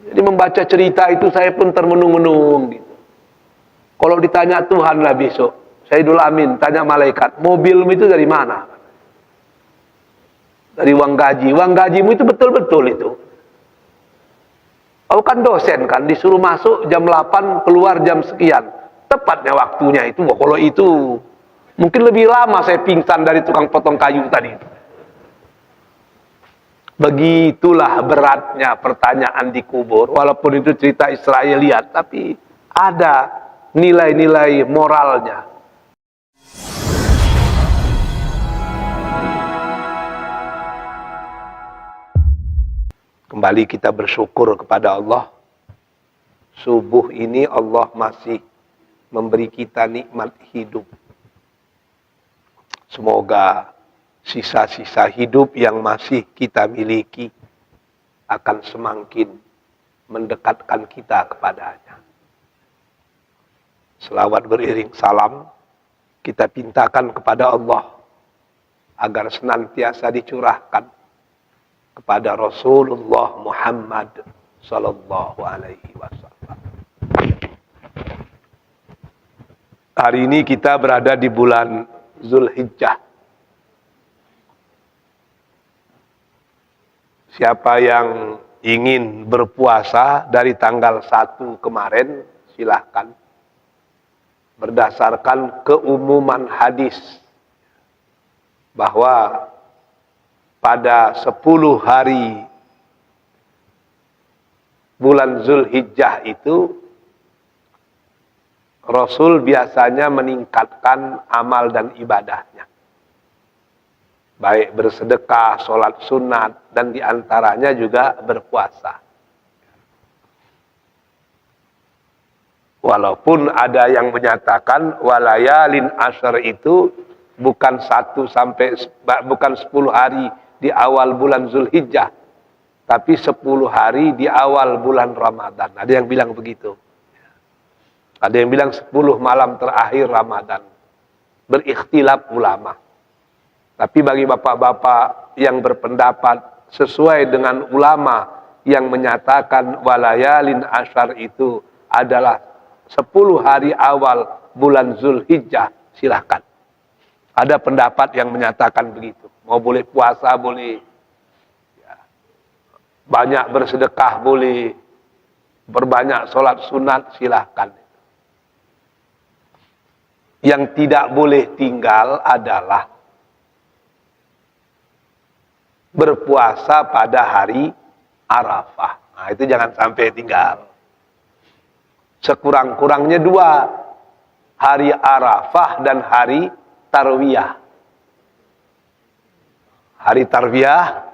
Jadi membaca cerita itu saya pun termenung-menung gitu. Kalau ditanya Tuhan lah besok, Sayyidul Amin tanya malaikat, mobilmu itu dari mana? Dari uang gaji. Uang gajimu itu betul-betul itu. Aku kan dosen kan, disuruh masuk jam 8, keluar jam sekian. Tepatnya waktunya itu. Wah, kalau itu mungkin lebih lama saya pingsan dari tukang potong kayu tadi. Begitulah beratnya pertanyaan di kubur. Walaupun itu cerita Israeliat, tapi ada nilai-nilai moralnya. Kembali kita bersyukur kepada Allah. Subuh ini Allah masih memberi kita nikmat hidup. Semoga sisa-sisa hidup yang masih kita miliki akan semakin mendekatkan kita kepadanya. Selawat beriring salam kita pintakan kepada Allah agar senantiasa dicurahkan kepada Rasulullah Muhammad sallallahu alaihi wasallam. Hari ini kita berada di bulan Zulhijjah. Siapa yang ingin berpuasa dari tanggal 1 kemarin, silahkan. Berdasarkan keumuman hadis bahwa pada 10 hari bulan Zulhijjah itu Rasul biasanya meningkatkan amal dan ibadahnya. Baik bersedekah, sholat sunat, dan diantaranya juga berpuasa. Walaupun ada yang menyatakan walayalin asyr itu bukan 10 hari di awal bulan Zulhijjah, tapi 10 hari di awal bulan Ramadan. Ada yang bilang begitu. Ada yang bilang 10 malam terakhir Ramadan. Berikhtilaf ulama. Tapi bagi bapak-bapak yang berpendapat sesuai dengan ulama yang menyatakan walayalin asyr itu adalah 10 hari awal bulan Zulhijjah, silahkan. Ada pendapat yang menyatakan begitu. Mau boleh puasa boleh, ya. Banyak bersedekah boleh, berbanyak sholat sunat silahkan. Yang tidak boleh tinggal adalah berpuasa pada hari Arafah. Nah, itu jangan sampai tinggal. Sekurang-kurangnya 2, hari Arafah dan hari Tarwiyah. Hari Tarwiyah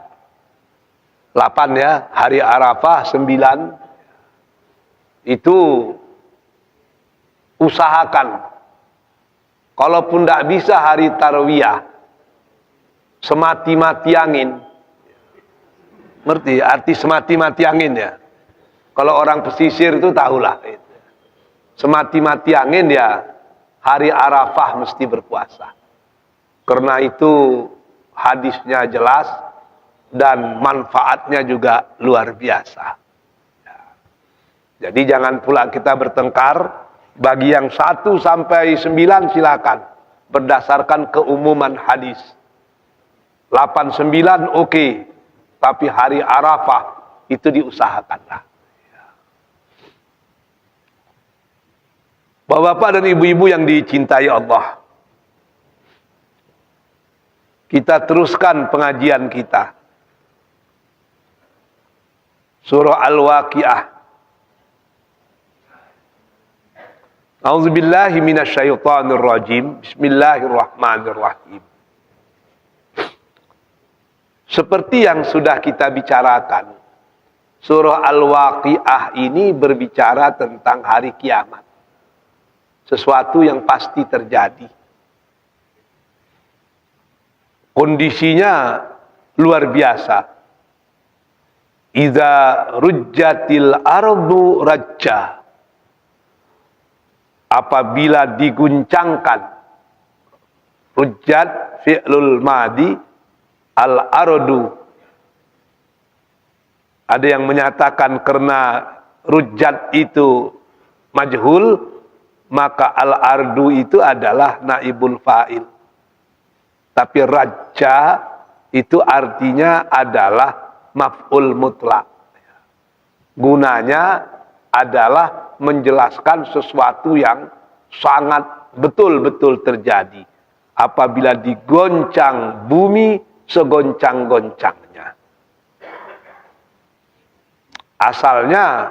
8 ya, hari Arafah 9. Itu usahakan. Kalaupun tidak bisa hari Tarwiyah, semati-mati angin. Ngerti arti semati-mati angin ya? Kalau orang pesisir itu tahulah. Semati-mati angin ya, hari Arafah mesti berpuasa. Karena itu hadisnya jelas dan manfaatnya juga luar biasa. Jadi jangan pula kita bertengkar. Bagi yang 1 sampai 9 silakan. Berdasarkan keumuman hadis. 8, 9 oke. Tapi hari Arafah itu diusahakanlah. Bapak-bapak dan ibu-ibu yang dicintai Allah, kita teruskan pengajian kita. Surah Al-Waqiah. A'udzubillahi minasyaitonirrajim. Bismillahirrahmanirrahim. Seperti yang sudah kita bicarakan, surah Al-Waqiah ini berbicara tentang hari kiamat. Sesuatu yang pasti terjadi. Kondisinya luar biasa. Idza rujjatil ardu rajja. Apabila diguncangkan. Rujjat fi'lul madi, al-ardu Ada yang menyatakan karena rujat itu majhul, maka al-ardu itu adalah naibul fa'il. Tapi raja itu artinya adalah maf'ul mutlak. Gunanya adalah menjelaskan sesuatu yang sangat betul-betul terjadi. Apabila digoncang bumi segoncang-goncangnya. Asalnya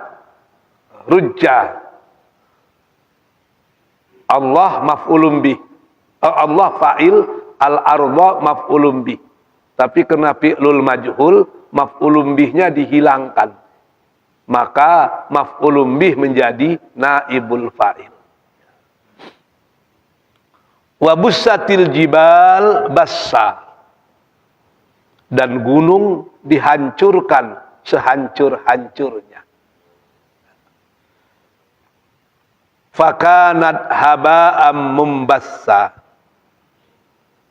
rujjah. Allah maf'ulun bih. Allah fa'il, al-arda maf'ulun bih. Tapi karena fi'lul majhul, maf'ulun bihnya dihilangkan. Maka maf'ulun bih menjadi naibul fa'il. Wa bussatil jibal bassa. Dan gunung dihancurkan sehancur-hancurnya. Fakanat haba'am mumbassa.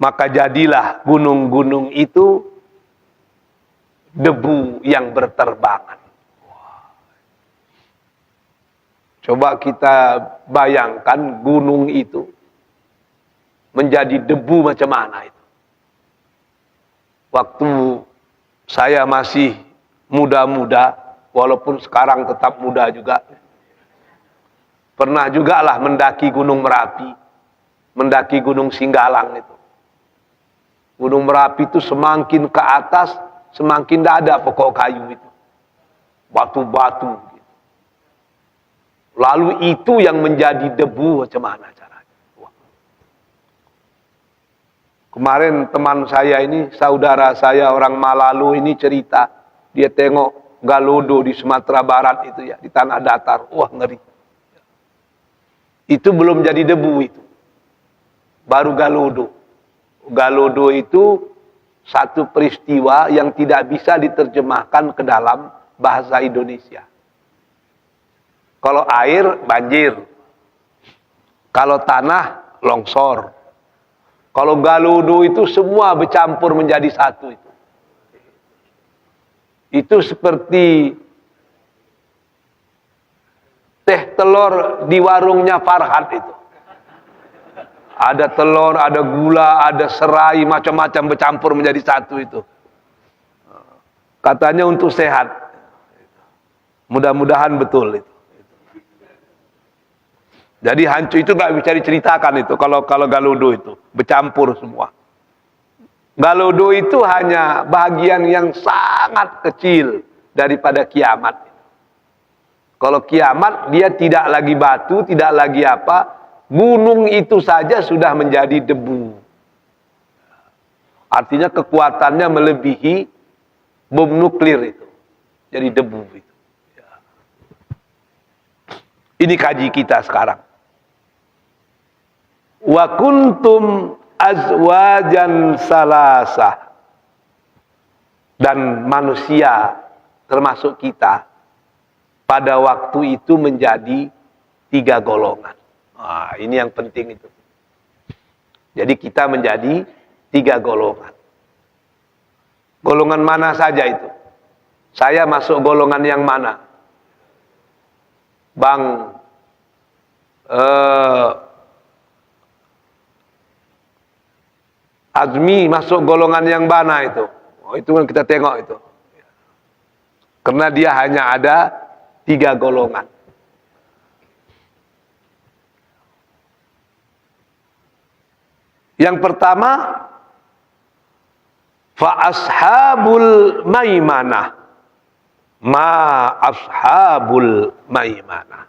Maka jadilah gunung-gunung itu debu yang berterbangan. Coba kita bayangkan gunung itu menjadi debu macam mana itu. Waktu saya masih muda-muda, walaupun sekarang tetap muda juga, pernah juga lah mendaki Gunung Merapi, mendaki Gunung Singgalang itu. Gunung Merapi itu semakin ke atas, semakin tidak ada pokok kayu itu. Batu-batu. Gitu. Lalu itu yang menjadi debu macam mana caranya. Wah. Kemarin teman saya ini, saudara saya orang Malalu ini cerita, dia tengok Galodo di Sumatera Barat itu ya, di tanah datar. Wah, ngeri. Itu belum jadi debu itu. Baru Galodo. Galodo itu satu peristiwa yang tidak bisa diterjemahkan ke dalam bahasa Indonesia. Kalau air, banjir. Kalau tanah, longsor. Kalau Galodo itu semua bercampur menjadi satu itu. Itu seperti teh telur di warungnya Farhat itu. Ada telur, ada gula, ada serai, macam-macam bercampur menjadi satu itu. Katanya untuk sehat. Mudah-mudahan betul itu. Jadi hancur itu gak bisa diceritakan itu. Kalau Galodo itu bercampur semua. Galodo itu hanya bagian yang sangat kecil daripada kiamat. Kalau kiamat dia tidak lagi batu, tidak lagi apa. Gunung itu saja sudah menjadi debu. Artinya kekuatannya melebihi bom nuklir itu. Jadi debu itu. Ini kaji kita sekarang. Wa kuntum azwajan salasah. Dan manusia termasuk kita pada waktu itu menjadi 3 golongan. Nah, ini yang penting itu. Jadi kita menjadi 3 golongan. Golongan mana saja itu? Saya masuk golongan yang mana? Bang Azmi masuk golongan yang mana itu? Oh, itu kan kita tengok itu. Karena dia hanya ada 3 golongan. Yang pertama, fa ashabul maimanah. Ma ashabul maimanah.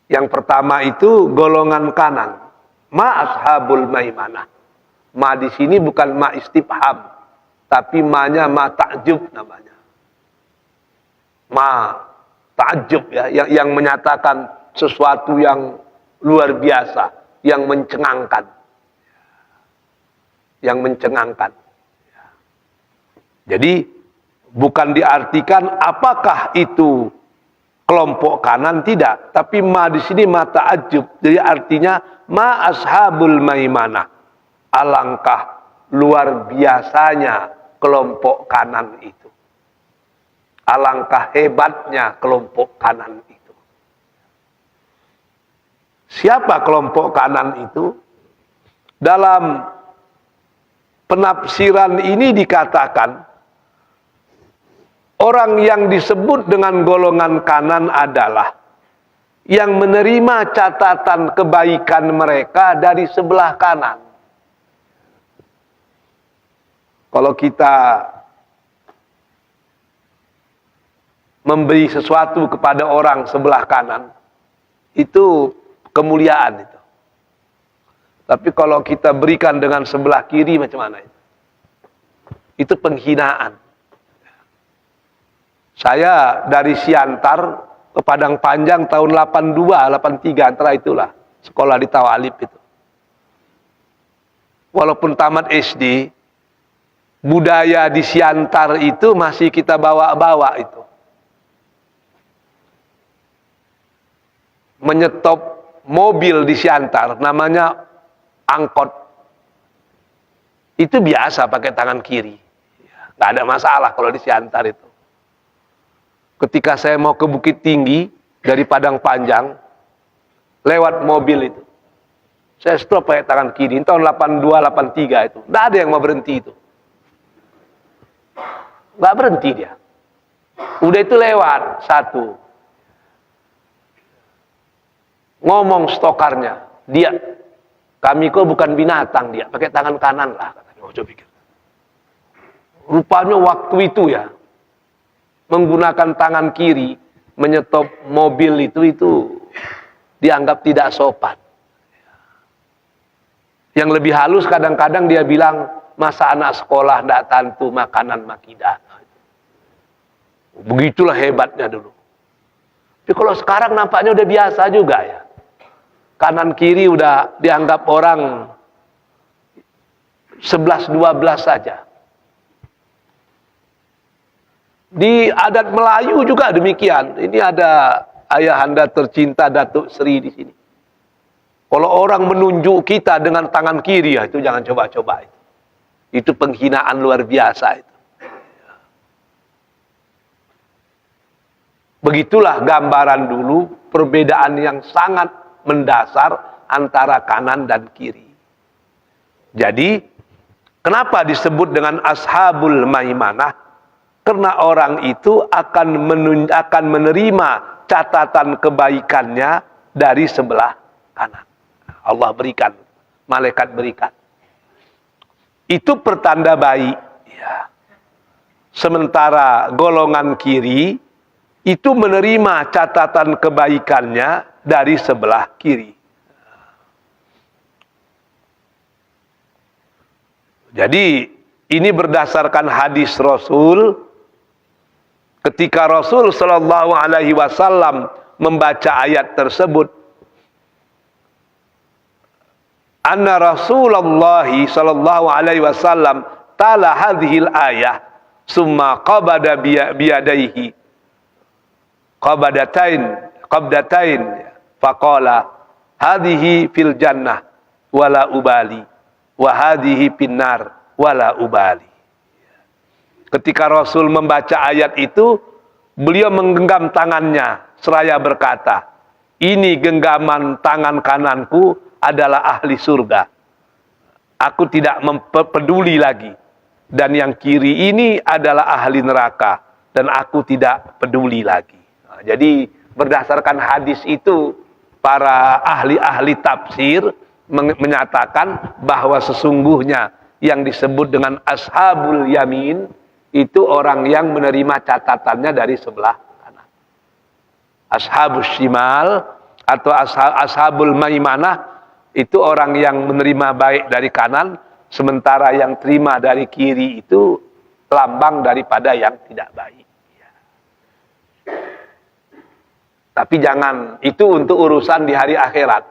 Yang pertama itu golongan kanan. Ma ashabul maimanah. Ma di sini bukan ma istifham, tapi ma-nya ma ta'jub namanya. Ma ta'jub ya, yang menyatakan sesuatu yang luar biasa, yang mencengangkan. Yang mencengangkan. Jadi bukan diartikan apakah itu kelompok kanan, tidak, tapi ma di sini ma ta'ajjub. Jadi artinya ma ashabul maimanah. Alangkah luar biasanya kelompok kanan itu. Alangkah hebatnya kelompok kanan itu. Siapa kelompok kanan itu? Dalam penafsiran ini dikatakan, orang yang disebut dengan golongan kanan adalah yang menerima catatan kebaikan mereka dari sebelah kanan. Kalau kita memberi sesuatu kepada orang sebelah kanan, itu kemuliaan itu. Tapi kalau kita berikan dengan sebelah kiri, macam mana itu? Itu penghinaan. Saya dari Siantar ke Padang Panjang tahun 82, 83, antara itulah. Sekolah di Tawalib itu. Walaupun tamat SD, budaya di Siantar itu masih kita bawa-bawa itu. Menyetop mobil di Siantar, namanya angkot. Itu biasa pakai tangan kiri. Nggak ada masalah kalau di Siantar itu. Ketika saya mau ke Bukit Tinggi dari Padang Panjang, lewat mobil itu, saya stop pakai tangan kiri. Tahun 82, 83 itu, nggak ada yang mau berhenti itu. Nggak berhenti dia. Udah itu lewat satu, ngomong stokarnya, dia, kami kok bukan binatang, dia pakai tangan kanan lah, katanya. Coba pikir. Rupanya waktu itu ya, menggunakan tangan kiri menyetop mobil itu dianggap tidak sopan. Yang lebih halus kadang-kadang dia bilang, masa anak sekolah tidak tantu makanan makidah. Begitulah hebatnya dulu. Tapi kalau sekarang nampaknya udah biasa juga ya. Kanan kiri udah dianggap orang 11-12 saja. Di adat Melayu juga demikian. Ini ada ayahanda tercinta Datuk Sri di sini. Kalau orang menunjuk kita dengan tangan kiri, ya itu jangan coba-coba. Itu penghinaan luar biasa itu. Begitulah gambaran dulu perbedaan yang sangat mendasar antara kanan dan kiri. Jadi, kenapa disebut dengan Ashabul Maimanah? Karena orang itu akan menerima catatan kebaikannya dari sebelah kanan. Allah berikan, malaikat berikan. Itu pertanda baik. Ya. Sementara golongan kiri itu menerima catatan kebaikannya dari sebelah kiri. Jadi ini berdasarkan hadis Rasul. Ketika Rasul Shallallahu Alaihi Wasallam membaca ayat tersebut, anna Rasulullah Shallallahu Alaihi Wasallam tala hadhil ayah, summa qabada biyadaihi qabdatain, faqala hadhihi fil jannah wala ubali, wa hadhihi finnar wala ubali. Ketika Rasul membaca ayat itu, beliau menggenggam tangannya seraya berkata, ini genggaman tangan kananku adalah ahli surga. Aku tidak peduli lagi. Dan yang kiri ini adalah ahli neraka. Dan aku tidak peduli lagi. Nah, jadi berdasarkan hadis itu, para ahli-ahli tafsir menyatakan bahwa sesungguhnya yang disebut dengan Ashabul Yamin, itu orang yang menerima catatannya dari sebelah kanan. Ashabus Shimal atau Ashabul Maimanah itu orang yang menerima baik dari kanan, sementara yang terima dari kiri itu lambang daripada yang tidak baik. Tapi jangan, itu untuk urusan di hari akhirat.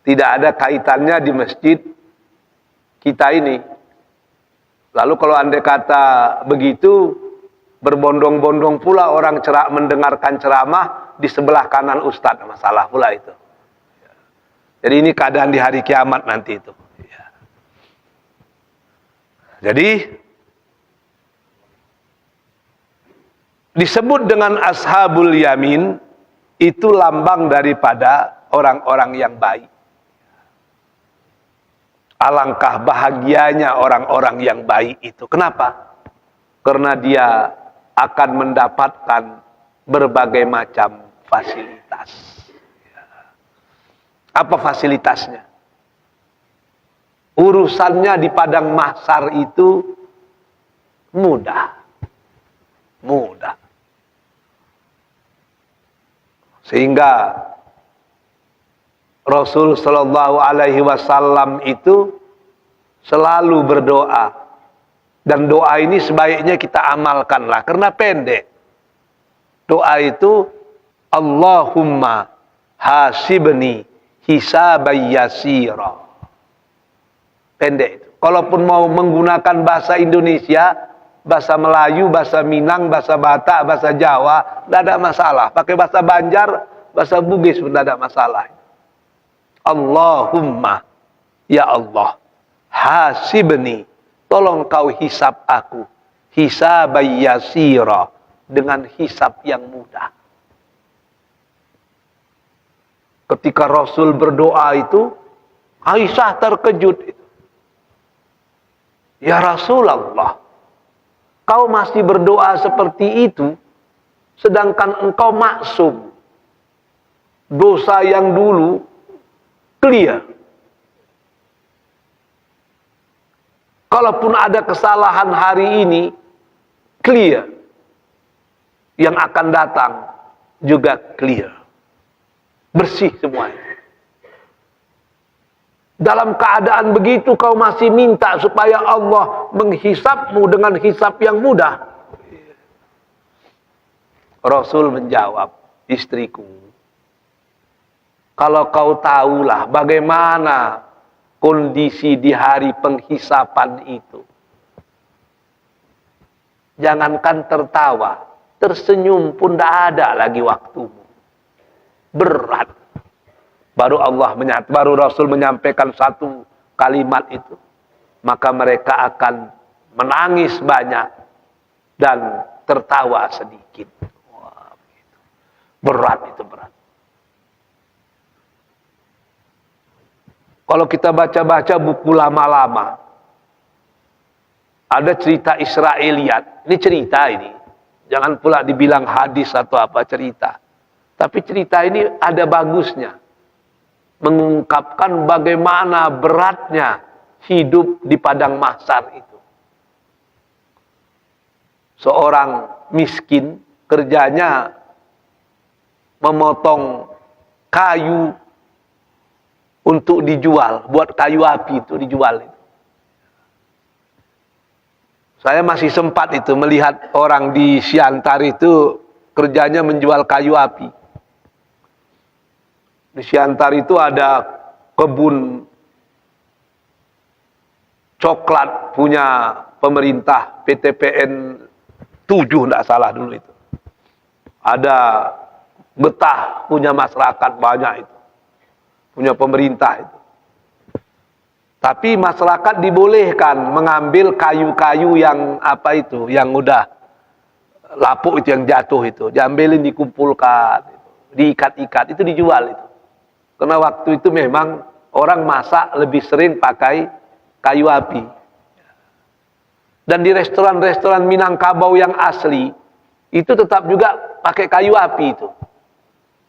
Tidak ada kaitannya di masjid kita ini. Lalu kalau andai kata begitu, berbondong-bondong pula orang mendengarkan ceramah di sebelah kanan Ustadz, masalah pula itu. Jadi ini keadaan di hari kiamat nanti itu. Jadi disebut dengan ashabul yamin, itu lambang daripada orang-orang yang baik. Alangkah bahagianya orang-orang yang baik itu. Kenapa? Karena dia akan mendapatkan berbagai macam fasilitas. Apa fasilitasnya? Urusannya di padang mahsyar itu mudah. Mudah. Sehingga Rasul Shallallahu Alaihi Wasallam itu selalu berdoa, dan doa ini sebaiknya kita amalkanlah karena pendek. Doa itu Allahumma hasibni hisaban yasira. Pendek itu. Kalaupun mau menggunakan bahasa Indonesia, bahasa Melayu, bahasa Minang, bahasa Batak, bahasa Jawa, tidak ada masalah. Pakai bahasa Banjar, bahasa Bugis pun tidak ada masalah. Allahumma, ya Allah, hasibni, tolong kau hisab aku, hisaban yasira, dengan hisab yang mudah. Ketika Rasul berdoa itu, Aisyah terkejut. Ya Rasulullah, kau masih berdoa seperti itu, sedangkan engkau maksum. Dosa yang dulu clear. Kalaupun ada kesalahan hari ini, clear. Yang akan datang juga clear. Bersih semuanya. Dalam keadaan begitu kau masih minta supaya Allah menghisapmu dengan hisap yang mudah. Rasul menjawab, istriku, kalau kau tahulah bagaimana kondisi di hari penghisapan itu, jangankan tertawa, tersenyum pun tidak ada lagi waktumu. Berat. Baru Rasul menyampaikan satu kalimat itu, maka mereka akan menangis banyak dan tertawa sedikit. Wah, begitu. Berat itu, berat. Kalau kita baca-baca buku lama-lama, ada cerita Israiliyat. Ini cerita ini. Jangan pula dibilang hadis atau apa, cerita. Tapi cerita ini ada bagusnya. Mengungkapkan bagaimana beratnya hidup di padang mahsyar itu. Seorang miskin kerjanya memotong kayu untuk dijual, buat kayu api itu dijual. Saya masih sempat itu melihat orang di Siantar itu kerjanya menjual kayu api. Di Siantar itu ada kebun coklat punya pemerintah, PTPN 7 tidak salah dulu itu. Ada getah punya masyarakat banyak itu. Punya pemerintah itu. Tapi masyarakat dibolehkan mengambil kayu-kayu yang apa itu, yang udah lapuk itu, yang jatuh itu. Diambilin, dikumpulkan, diikat-ikat, itu dijual itu. Karena waktu itu memang orang masak lebih sering pakai kayu api. Dan di restoran-restoran Minangkabau yang asli, itu tetap juga pakai kayu api itu.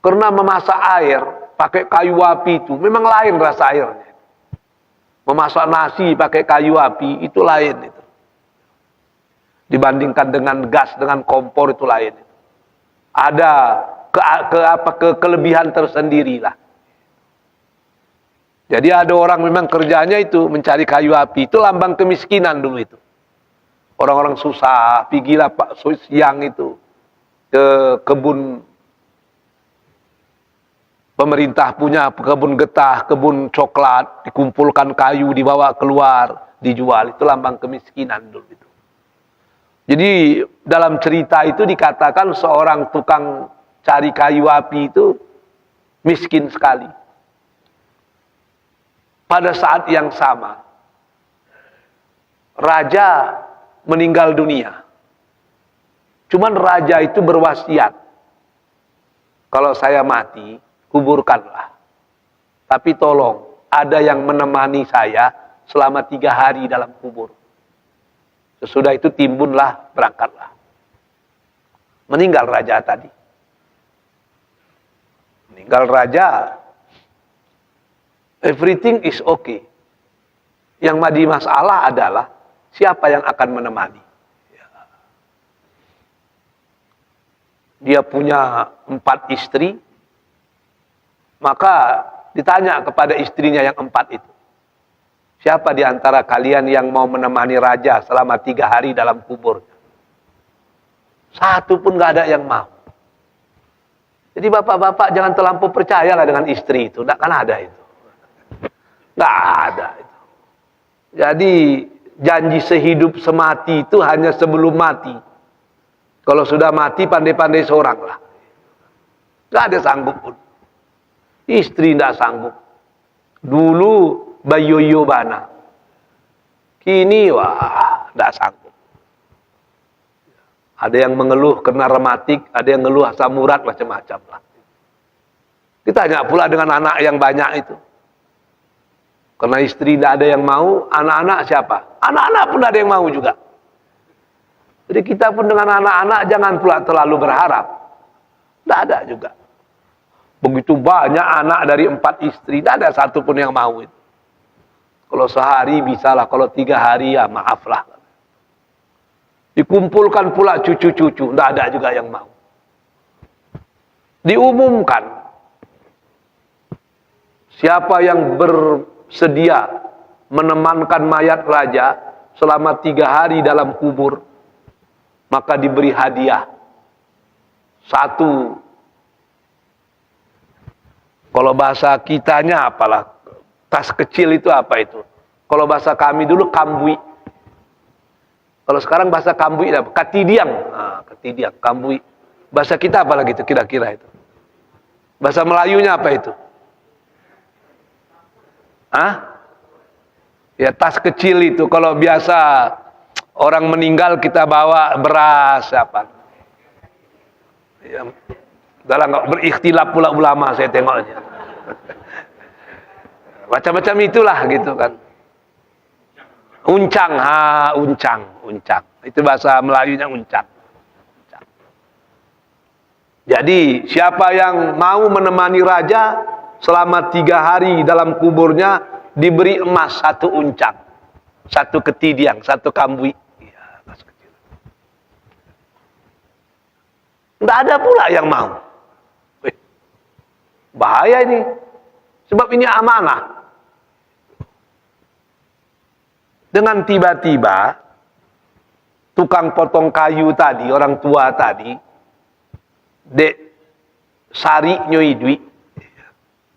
Karena memasak air, pakai kayu api itu, memang lain rasa airnya. Memasak nasi pakai kayu api, itu lain itu. Dibandingkan dengan gas, dengan kompor, itu lain. Ada kelebihan tersendiri lah. Jadi ada orang memang kerjanya itu mencari kayu api. Itu lambang kemiskinan dulu itu. Orang-orang susah, pergilah Pak siang itu ke kebun pemerintah punya kebun getah, kebun coklat, dikumpulkan kayu, dibawa keluar, dijual. Itu lambang kemiskinan dulu itu. Jadi dalam cerita itu dikatakan seorang tukang cari kayu api itu miskin sekali. Pada saat yang sama, raja meninggal dunia. Cuman raja itu berwasiat, kalau saya mati, kuburkanlah. Tapi tolong, ada yang menemani saya selama 3 hari dalam kubur. Sesudah itu timbunlah, berangkatlah. Meninggal raja tadi. Meninggal raja, everything is okay. Yang menjadi masalah adalah siapa yang akan menemani. Dia punya 4 istri, maka ditanya kepada istrinya yang 4 itu, siapa di antara kalian yang mau menemani raja selama 3 hari dalam kubur? Satu pun gak ada yang mau. Jadi bapak-bapak jangan terlampau percayalah dengan istri itu, gak kan ada itu. Gak ada itu. Jadi janji sehidup semati itu hanya sebelum mati. Kalau sudah mati pandai-pandai seorang lah. Gak ada sanggup pun. Istri tidak sanggup. Dulu bayoyo bana. Kini wah tidak sanggup. Ada yang mengeluh karena rematik, ada yang mengeluh asam urat macam-macam lah. Ditanya pula dengan anak yang banyak itu. Karena istri tidak ada yang mau, anak-anak siapa? Anak-anak pun tidak ada yang mau juga. Jadi kita pun dengan anak-anak jangan pula terlalu berharap. Tidak ada juga. Begitu banyak anak dari 4 istri, tidak ada satu pun yang mau itu. Kalau sehari bisalah, kalau 3 hari ya maaflah. Dikumpulkan pula cucu-cucu, tidak ada juga yang mau. Diumumkan, siapa yang bersedia menemankan mayat raja selama 3 hari dalam kubur, maka diberi hadiah 1, kalau bahasa kitanya apalah, tas kecil itu apa itu? Kalau bahasa kami dulu kambui. Kalau sekarang bahasa kambui apa? Katidiang. Nah, katidiang, kambui. Bahasa kita apa lagi itu kira-kira itu? Bahasa Melayunya apa itu? Hah? Ya tas kecil itu. Kalau biasa orang meninggal kita bawa beras apa? Ya, dalam berikhtilaf pula ulama saya tengoknya. Macam-macam itulah gitu kan. Uncang, uncang. Itu bahasa Melayunya uncang. Jadi siapa yang mau menemani raja selama 3 hari dalam kuburnya diberi emas 1 uncang, 1 ketidiang, 1 kambui. Ya, emas kecil. Nggak ada pula yang mau. Bahaya ini. Sebab ini amanah. Dengan tiba-tiba tukang potong kayu tadi, orang tua tadi, dek sari nyoidwi,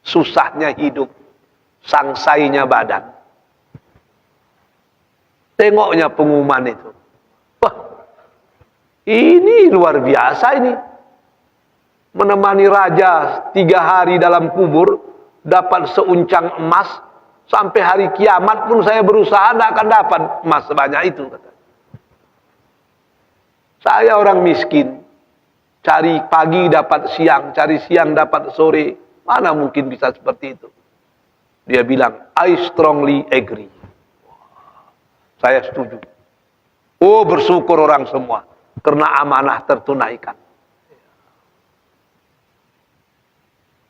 susahnya hidup, sangsainya badan. Tengoknya pengumuman itu. Wah, ini luar biasa ini. Menemani raja 3 hari dalam kubur, dapat seuncang emas, sampai hari kiamat pun saya berusaha tidak akan dapat emas sebanyak itu. Saya orang miskin, cari pagi dapat siang, cari siang dapat sore, mana mungkin bisa seperti itu. Dia bilang, I strongly agree. Saya setuju. Oh, bersyukur orang semua, karena amanah tertunaikan.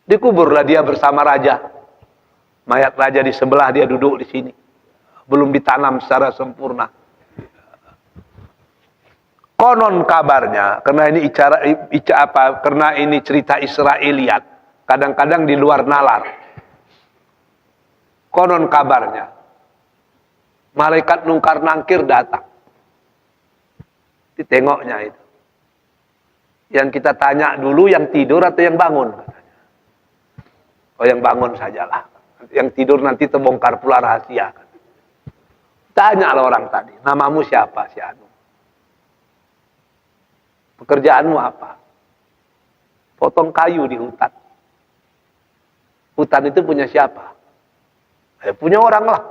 Dikuburlah dia bersama raja. Mayat raja di sebelah, dia duduk di sini. Belum ditanam secara sempurna. Konon kabarnya, karena ini karena ini cerita Israeliat, kadang-kadang di luar nalar. Konon kabarnya, malaikat nungkar nangkir datang. Ditengoknya itu. Yang kita tanya dulu, yang tidur atau yang bangun? Oh, yang bangun sajalah. Yang tidur nanti terbongkar pula rahasia. Tanyalah orang tadi, namamu siapa? Si Anu. Pekerjaanmu apa? Potong kayu di hutan. Hutan itu punya siapa? Punya orang lah.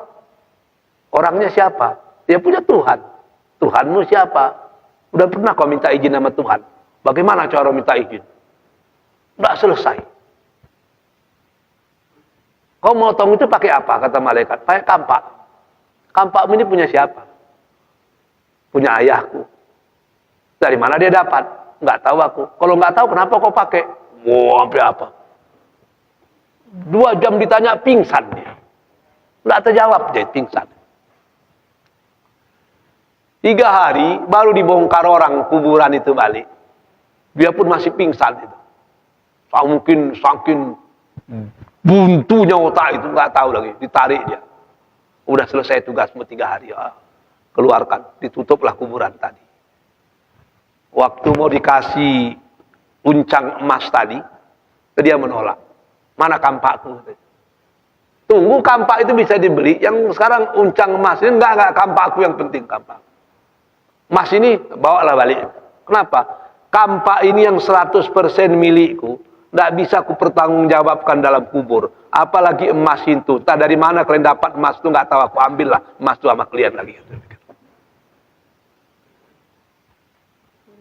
Orangnya siapa? Dia punya Tuhan. Tuhanmu siapa? Udah pernah kau minta izin sama Tuhan? Bagaimana cara minta izin? Nggak selesai. Kau motong itu pakai apa? Kata malaikat. Pakai kampak. Kampakmu ini punya siapa? Punya ayahku. Dari mana dia dapat? Nggak tahu aku. Kalau nggak tahu, kenapa kau pakai? Mau sampai apa? 2 jam ditanya, pingsan dia. Nggak terjawab, dia pingsan. 3 hari baru dibongkar orang kuburan itu balik. Dia pun masih pingsan itu. Mungkin saking buntunya otak itu, nggak tahu lagi, ditarik dia. Udah selesai tugasmu 3 hari, ya. Keluarkan, ditutuplah kuburan tadi. Waktu mau dikasih uncang emas tadi, dia menolak. Mana kampakku? Tunggu, kampak itu bisa dibeli. Yang sekarang uncang emas ini enggak kampakku yang penting, kampak. Emas ini bawalah balik. Kenapa? Kampak ini yang 100% milikku, enggak bisa ku pertanggungjawabkan dalam kubur. Apalagi emas itu. Entah dari mana kalian dapat emas itu, enggak tahu, aku ambillah emas itu sama kalian lagi.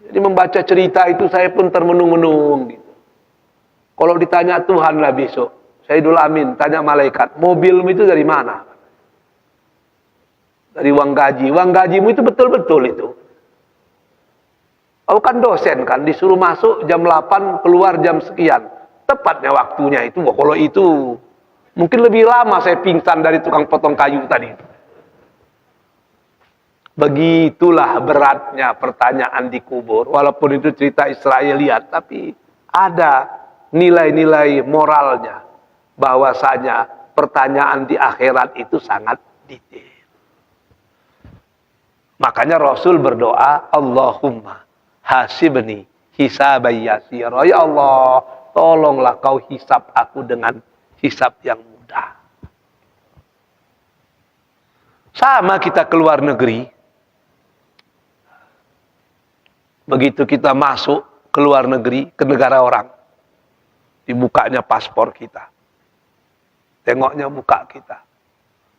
Jadi membaca cerita itu saya pun termenung-menung gitu. Kalau ditanya Tuhan lah besok, Sayyidul Amin tanya malaikat, mobilmu itu dari mana? Dari uang gaji. Uang gajimu itu betul-betul itu. Aku kan dosen kan, disuruh masuk jam 8, keluar jam sekian. Tepatnya waktunya itu. Kalau itu mungkin lebih lama saya pingsan dari tukang potong kayu tadi. Begitulah beratnya pertanyaan di kubur. Walaupun itu cerita Israeliat, tapi ada nilai-nilai moralnya. Bahwasanya pertanyaan di akhirat itu sangat detail. Makanya Rasul berdoa, Allahumma hasibni hisaban yasira. Ya Allah, tolonglah kau hisab aku dengan hisab yang mudah. Sama kita keluar negeri. Begitu kita masuk ke luar negeri, ke negara orang, dibukanya paspor kita. Tengoknya muka kita.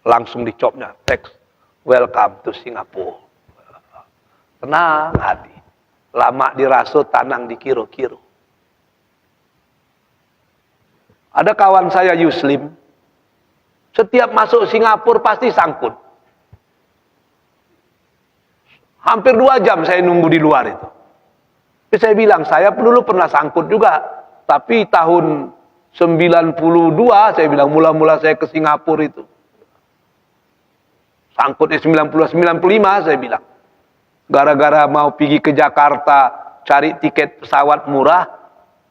Langsung dicopnya teks, welcome to Singapore. Tenang hati. Lama dirasut, tanang dikiro-kiro. Ada kawan saya Yuslim, setiap masuk Singapura pasti sangkut. Hampir 2 jam saya nunggu di luar itu. Saya bilang, saya dulu pernah sangkut juga. Tapi tahun 92, saya bilang, mula-mula saya ke Singapura itu. Sangkutnya 90-95, saya bilang. Gara-gara mau pergi ke Jakarta, cari tiket pesawat murah.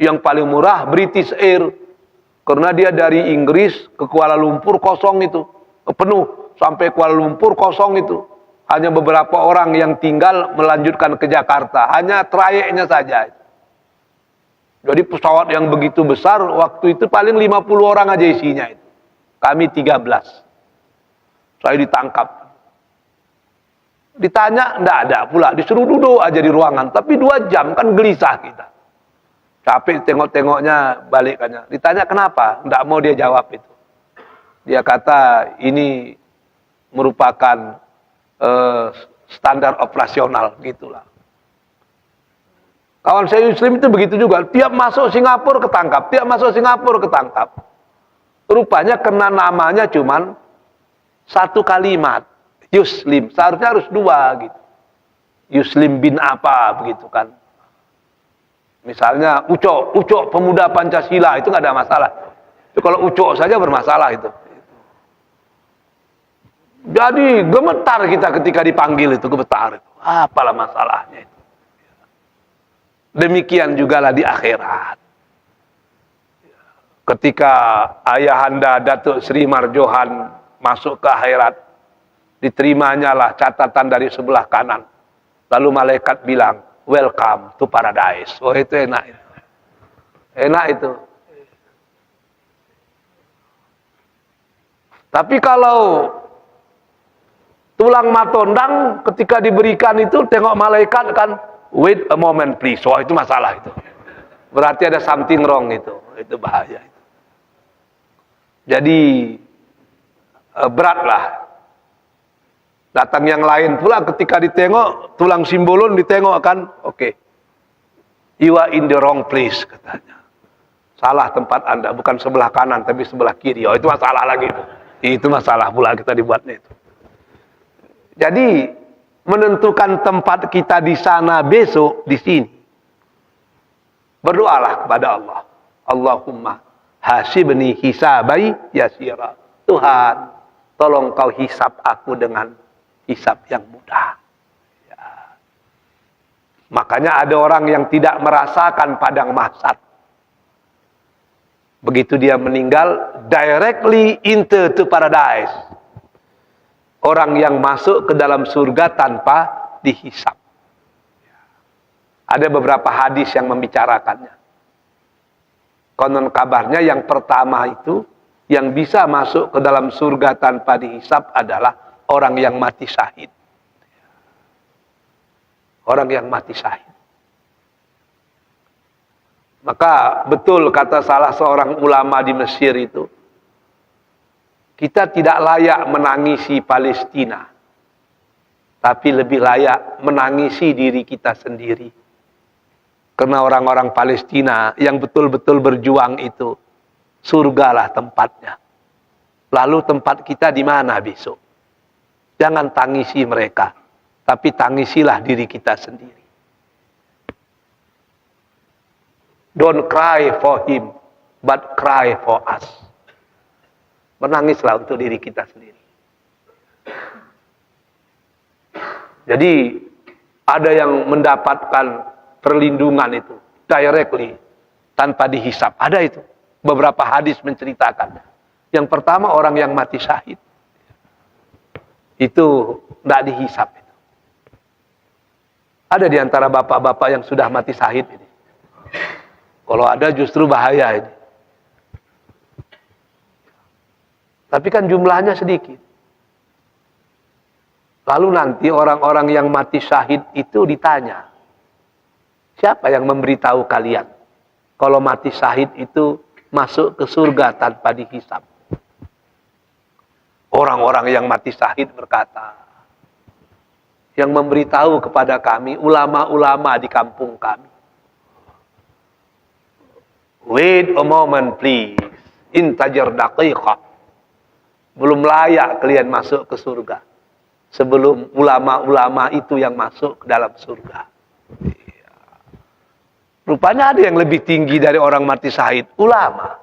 Yang paling murah, British Air. Karena dia dari Inggris ke Kuala Lumpur kosong itu. Penuh, sampai Kuala Lumpur kosong itu. Hanya beberapa orang yang tinggal melanjutkan ke Jakarta. Hanya trayeknya saja. Jadi pesawat yang begitu besar, waktu itu paling 50 orang aja isinya. Kami 13. Saya ditangkap. Ditanya, enggak ada pula. Disuruh duduk aja di ruangan. Tapi 2 jam, kan gelisah kita. Capek tengok-tengoknya, balikannya. Ditanya kenapa? Enggak mau dia jawab itu. Dia kata, ini merupakan standar operasional gitulah. Kawan saya Muslim itu begitu juga. Tiap masuk Singapura ketangkap, tiap masuk Singapura ketangkap. Rupanya kena namanya cuman 1 kalimat, Yuslim. Seharusnya harus 2 gitu. Yuslim bin apa begitu kan? Misalnya Ucok pemuda Pancasila, itu nggak ada masalah. Itu kalau Ucok saja bermasalah itu. Jadi gemetar kita ketika dipanggil itu, gemetar itu. Apalah masalahnya itu. Demikian jugalah di akhirat. Ketika ayahanda Datuk Sri Marjohan masuk ke akhirat, diterimanya lah catatan dari sebelah kanan. Lalu malaikat bilang, welcome to paradise. Oh itu enak itu. Enak itu. Tapi kalau tulang matondang ketika diberikan itu, tengok malaikat kan, wait a moment please. Wah itu masalah itu. Berarti ada something wrong itu. Itu bahaya itu. Jadi beratlah. Datang yang lain pula ketika ditengok, tulang simbolon ditengok kan, oke. You are in the wrong place, katanya. Salah tempat Anda, bukan sebelah kanan, tapi sebelah kiri. Oh, itu masalah lagi. Itu masalah pula kita dibuatnya itu. Jadi, menentukan tempat kita di sana besok, di sini. Berdoalah kepada Allah. Allahumma hasibni hisabai yasira. Tuhan, tolong kau hisab aku dengan hisab yang mudah. Ya. Makanya ada orang yang tidak merasakan padang mahsyar. Begitu dia meninggal, directly into to paradise. Orang yang masuk ke dalam surga tanpa dihisab. Ada beberapa hadis yang membicarakannya. Konon kabarnya yang pertama itu, yang bisa masuk ke dalam surga tanpa dihisab adalah orang yang mati syahid. Orang yang mati syahid. Maka betul kata salah seorang ulama di Mesir itu, kita tidak layak menangisi Palestina, tapi lebih layak menangisi diri kita sendiri. Karena orang-orang Palestina yang betul-betul berjuang itu, surgalah tempatnya. Lalu tempat kita di mana besok? Jangan tangisi mereka, tapi tangisilah diri kita sendiri. Don't cry for him, but cry for us. Menangislah untuk diri kita sendiri. Jadi ada yang mendapatkan perlindungan itu directly tanpa dihisap. Ada itu. Beberapa hadis menceritakan. Yang pertama orang yang mati syahid. Itu tidak dihisap itu. Ada di antara bapak-bapak yang sudah mati syahid ini. Kalau ada justru bahaya ini. Tapi kan jumlahnya sedikit. Lalu nanti orang-orang yang mati syahid itu ditanya, siapa yang memberitahu kalian kalau mati syahid itu masuk ke surga tanpa dihisab? Orang-orang yang mati syahid berkata, yang memberitahu kepada kami ulama-ulama di kampung kami. Wait a moment please, intajar daqiqah. Belum layak kalian masuk ke surga sebelum ulama-ulama itu yang masuk ke dalam surga. Ya. Rupanya ada yang lebih tinggi dari orang mati syahid, ulama.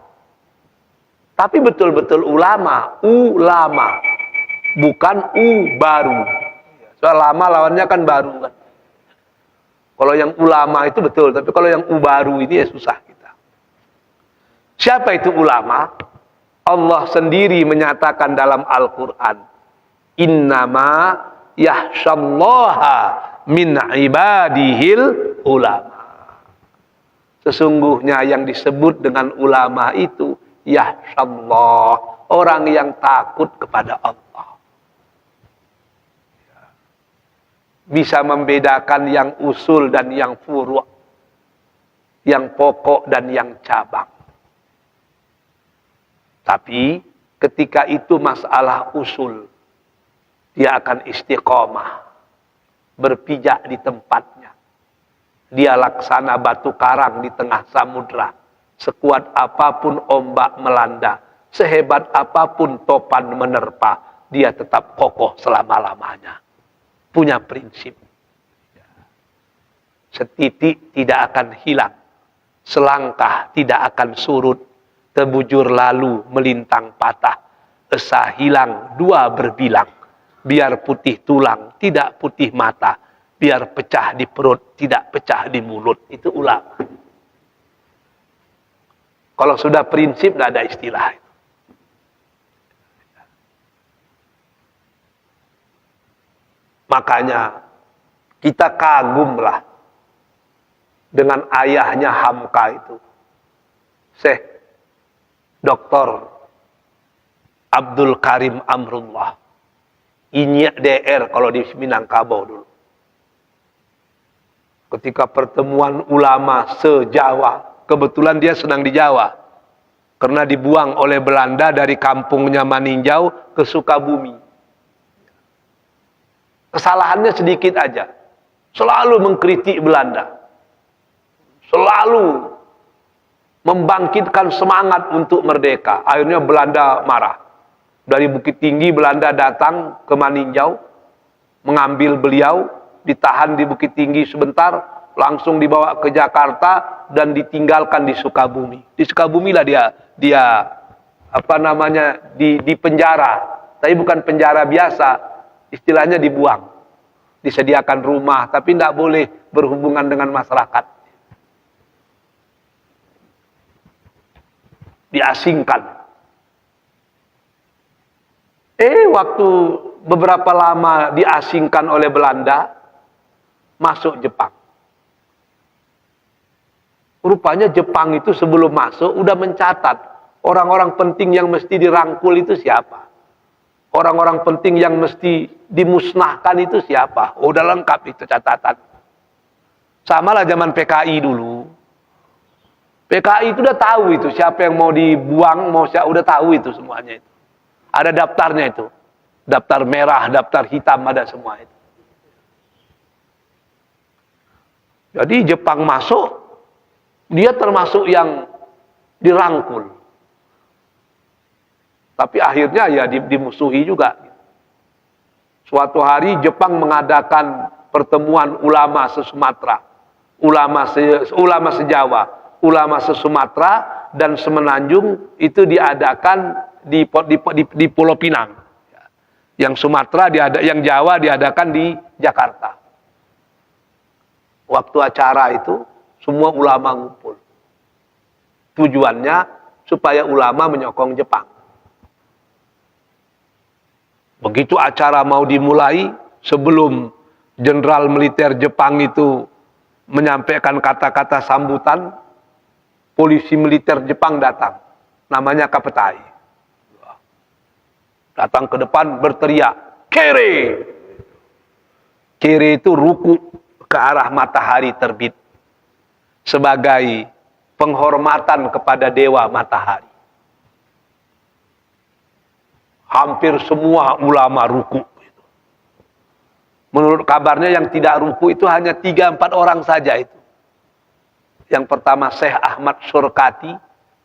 Tapi betul-betul ulama, bukan baru. Soal lama lawannya kan baru kan. Kalau yang ulama itu betul, tapi kalau yang baru ini ya susah kita. Siapa itu ulama? Allah sendiri menyatakan dalam Al-Quran, innama yahsyallaha min ibadihil ulama. Sesungguhnya yang disebut dengan ulama itu yahsyallah, orang yang takut kepada Allah. Bisa membedakan yang usul dan yang furu', yang pokok dan yang cabang. Tapi ketika itu masalah usul, dia akan istiqomah, berpijak di tempatnya. Dia laksana batu karang di tengah samudra. Sekuat apapun ombak melanda, sehebat apapun topan menerpa, dia tetap kokoh selama-lamanya. Punya prinsip. Setitik tidak akan hilang, selangkah tidak akan surut. Tebujur lalu melintang patah, esa hilang dua berbilang. Biar putih tulang, tidak putih mata. Biar pecah di perut, tidak pecah di mulut. Itu ulama. Kalau sudah prinsip, tidak ada istilah. Makanya, kita kagumlah dengan ayahnya Hamka itu. Syekh Dr. Abdul Karim Amrullah. Inyak DR kalau di Minangkabau dulu. Ketika pertemuan ulama se-Jawa. Kebetulan dia sedang di Jawa. Karena dibuang oleh Belanda dari kampungnya Maninjau ke Sukabumi. Kesalahannya sedikit aja. Selalu mengkritik Belanda. Selalu membangkitkan semangat untuk merdeka. Akhirnya Belanda marah. Dari Bukit Tinggi Belanda datang ke Maninjau, mengambil beliau, ditahan di Bukit Tinggi sebentar, langsung dibawa ke Jakarta dan ditinggalkan di Sukabumi. Di Sukabumi lah dia di penjara. Tapi bukan penjara biasa, istilahnya dibuang. Disediakan rumah, tapi tidak boleh berhubungan dengan masyarakat. Diasingkan. Waktu beberapa lama diasingkan oleh Belanda, masuk Jepang. Rupanya Jepang itu sebelum masuk udah mencatat orang-orang penting yang mesti dirangkul itu siapa. Orang-orang penting yang mesti dimusnahkan itu siapa. Udah lengkap itu catatan. Sama lah zaman PKI dulu. PKI itu udah tahu itu siapa yang mau dibuang, udah tahu itu semuanya itu. Ada daftarnya itu. Daftar merah, daftar hitam, ada semua itu. Jadi Jepang masuk, dia termasuk yang dirangkul. Tapi akhirnya ya dimusuhi juga. Suatu hari Jepang mengadakan pertemuan ulama se-Sumatera, ulama se-Jawa, ulama se-Sumatera dan Semenanjung itu diadakan di Pulau Pinang. Yang Sumatera yang Jawa diadakan di Jakarta. Waktu acara itu semua ulama ngumpul. Tujuannya supaya ulama menyokong Jepang. Begitu acara mau dimulai, sebelum jenderal militer Jepang itu menyampaikan kata-kata sambutan, polisi militer Jepang datang. Namanya Kapetai. Datang ke depan berteriak, "Kere!" Kere itu ruku ke arah matahari terbit. Sebagai penghormatan kepada dewa matahari. Hampir semua ulama ruku. Menurut kabarnya yang tidak ruku itu hanya 3-4 orang saja itu. Yang pertama Syekh Ahmad Surkati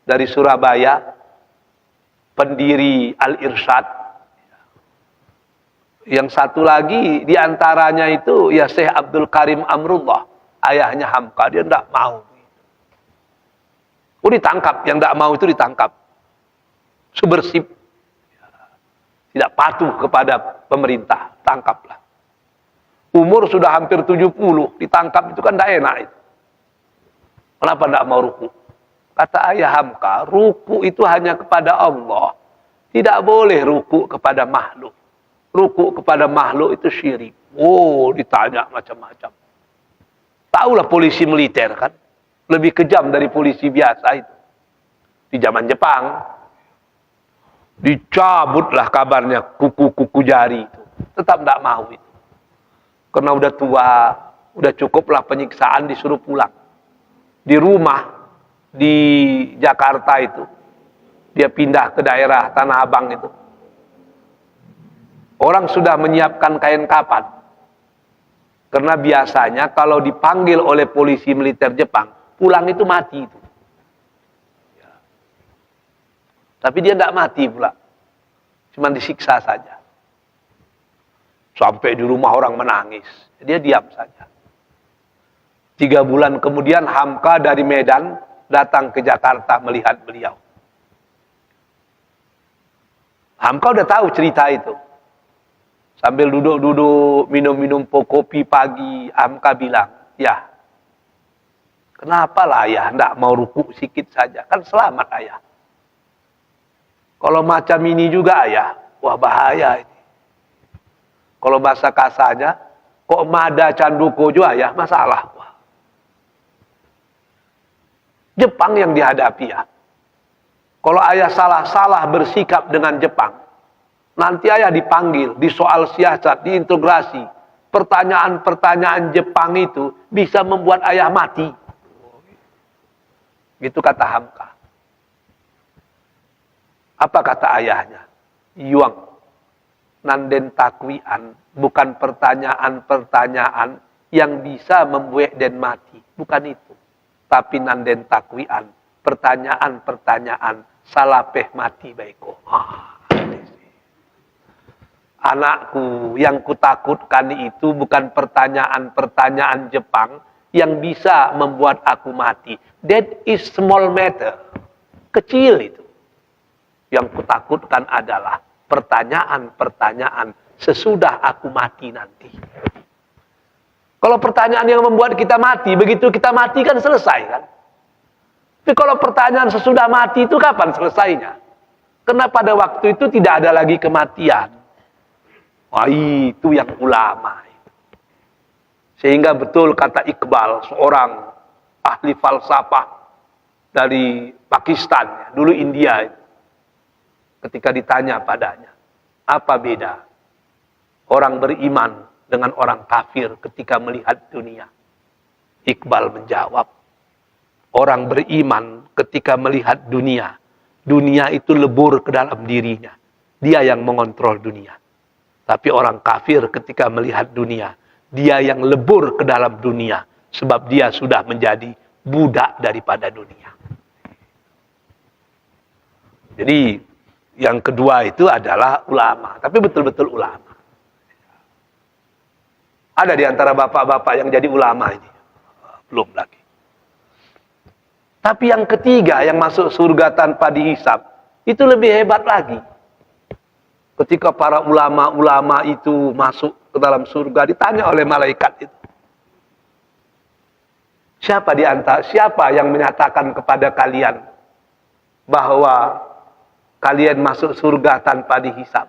dari Surabaya, pendiri Al-Irsyad. Yang satu lagi diantaranya itu ya Syekh Abdul Karim Amrullah, ayahnya Hamka, dia tidak mau. Ditangkap, yang tidak mau itu ditangkap. Subersib. Tidak patuh kepada pemerintah, tangkaplah. Umur sudah hampir 70, ditangkap itu kan tidak enak itu. Kenapa tidak mau ruku? Kata ayah Hamka, ruku itu hanya kepada Allah. Tidak boleh ruku kepada makhluk. Ruku kepada makhluk itu syirik. Ditanya macam-macam. Tahulah polisi militer kan, lebih kejam dari polisi biasa itu. Di zaman Jepang, dicabutlah kabarnya kuku-kuku jari itu. Tetap tidak mau itu. Karena udah tua, udah cukuplah penyiksaan, disuruh pulang. Di rumah di Jakarta itu, dia pindah ke daerah Tanah Abang itu. Orang sudah menyiapkan kain kapan. Karena biasanya kalau dipanggil oleh polisi militer Jepang, pulang itu mati itu. Tapi dia tidak mati pula. Cuma disiksa saja. Sampai di rumah orang menangis. Dia diam saja. 3 bulan kemudian Hamka dari Medan datang ke Jakarta melihat beliau. Hamka udah tahu cerita itu. Sambil duduk-duduk, minum-minum kopi pagi, Hamka bilang, "Ya, kenapa lah ayah tidak mau ruku sikit saja? Kan selamat ayah. Kalau macam ini juga ayah, wah bahaya ini. Kalau bahasa kasarnya, kok mada canduko juga ayah, masalah. Wah. Jepang yang dihadapi ya. Kalau ayah salah-salah bersikap dengan Jepang, nanti ayah dipanggil, di soal siasat, diintegrasi. Pertanyaan-pertanyaan Jepang itu bisa membuat ayah mati. Gitu kata Hamka. Apa kata ayahnya? Yuang, nanden takwian, bukan pertanyaan-pertanyaan yang bisa membuat den mati. Bukan itu. Tapi nanden takwian. Pertanyaan-pertanyaan salapeh mati baiko. Anakku, yang kutakutkan itu bukan pertanyaan-pertanyaan Jepang yang bisa membuat aku mati. That is small matter. Kecil itu. Yang kutakutkan adalah pertanyaan-pertanyaan sesudah aku mati nanti. Kalau pertanyaan yang membuat kita mati, begitu kita mati kan selesai kan? Tapi kalau pertanyaan sesudah mati itu kapan selesainya? Karena pada waktu itu tidak ada lagi kematian. Wah, itu yang ulama. Sehingga betul kata Iqbal, seorang ahli falsafah dari Pakistan, dulu India. Ketika ditanya padanya, apa beda orang beriman dengan orang kafir ketika melihat dunia? Iqbal menjawab, orang beriman ketika melihat dunia, dunia itu lebur ke dalam dirinya. Dia yang mengontrol dunia. Tapi orang kafir ketika melihat dunia, dia yang lebur ke dalam dunia. Sebab dia sudah menjadi budak daripada dunia. Jadi yang kedua itu adalah ulama. Tapi betul-betul ulama. Ada di antara bapak-bapak yang jadi ulama ini? Belum lagi. Tapi yang ketiga yang masuk surga tanpa dihisab, itu lebih hebat lagi. Ketika para ulama-ulama itu masuk ke dalam surga, ditanya oleh malaikat itu. Siapa yang menyatakan kepada kalian bahwa kalian masuk surga tanpa dihisab?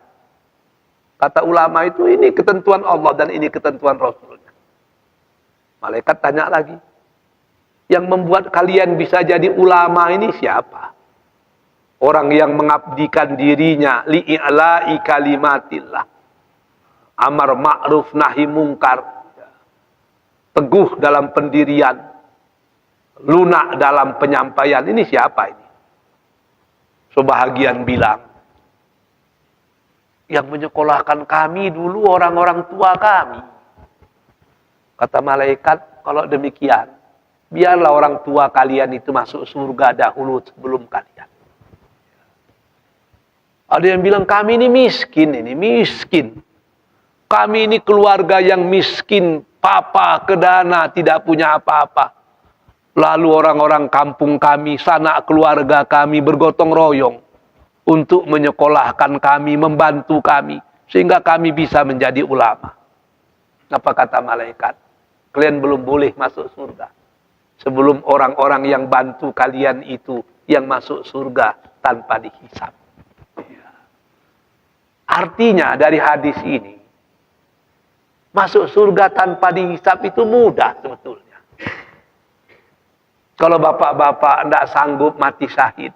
Kata ulama itu, ini ketentuan Allah dan ini ketentuan Rasulnya. Malaikat tanya lagi, yang membuat kalian bisa jadi ulama ini siapa? Orang yang mengabdikan dirinya li'i'la'i kalimatillah. Amar ma'ruf nahi mungkar. Teguh dalam pendirian. Lunak dalam penyampaian. Ini siapa ini? Sebahagian bilang, yang menyekolahkan kami dulu orang-orang tua kami. Kata malaikat, kalau demikian, biarlah orang tua kalian itu masuk surga dahulu sebelum kalian. Ada yang bilang, kami ini miskin. Kami ini keluarga yang miskin, papa kedana, tidak punya apa-apa. Lalu orang-orang kampung kami, sanak keluarga kami bergotong royong untuk menyekolahkan kami, membantu kami, sehingga kami bisa menjadi ulama. Apa kata malaikat? Kalian belum boleh masuk surga sebelum orang-orang yang bantu kalian itu yang masuk surga tanpa dihisab. Artinya dari hadis ini, masuk surga tanpa dihisab itu mudah sebetulnya. Kalau bapak-bapak tidak sanggup mati syahid,